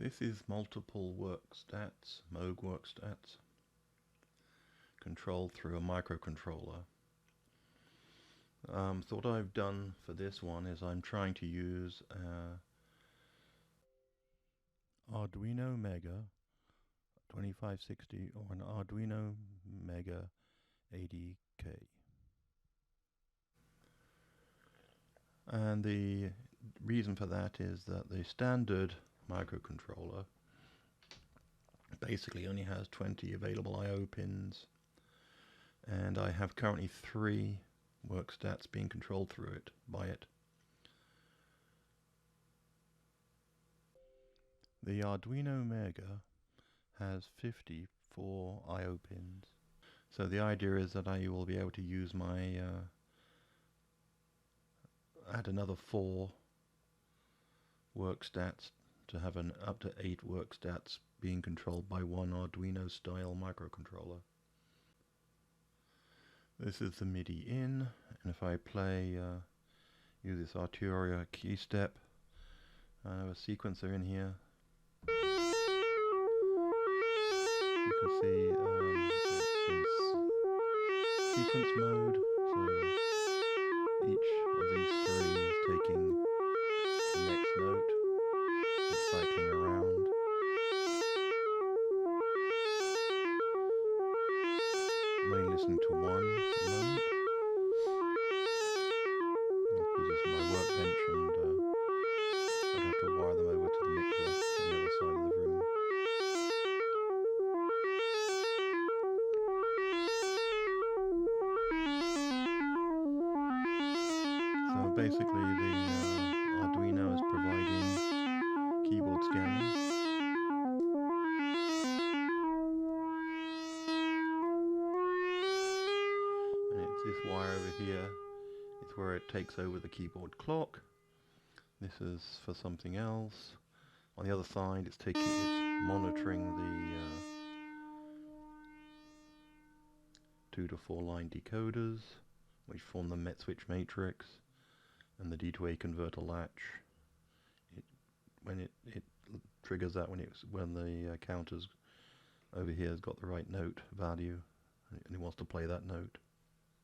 This is multiple Werkstatts, Moog Werkstatts, controlled through a microcontroller. So what I've done for this one is I'm trying to use Arduino MEGA 2560 or an Arduino MEGA ADK. And the reason for that is that the standard microcontroller basically only has 20 available I/O pins, and I have currently 3 Werkstatts being controlled through it by it. The Arduino MEGA has 54 I/O pins, so the idea is that I will be able to use my add another 4 Werkstatts to have up to 8 Werkstatts being controlled by one Arduino style microcontroller. This is the MIDI in, and if I play use this Arturia key step, I have a sequencer in here. You can see it's sequence mode, so each of these 3 is taking the next note. It's cycling around. I'm only listening to one at the moment, because this is my workbench, and I'd have to wire them over to the mixer on the other side of the room. So basically the Arduino is providing keyboard scanning. And it's this wire over here, it's where it takes over the keyboard clock. This is for something else. On the other side it's monitoring the 2 to 4 line decoders, which form the met switch matrix, and the D to A converter latch. When it triggers that when the counter's over here has got the right note value, and it wants to play that note.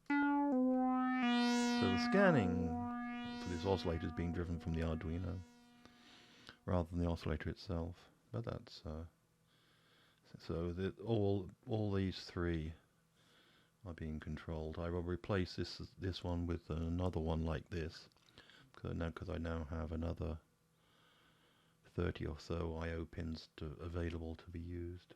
So the scanning for this oscillator is being driven from the Arduino rather than the oscillator itself. But that's so that all these 3 are being controlled. I will replace this one with another one like this, because I now have another 30 or so I/O pins available to be used.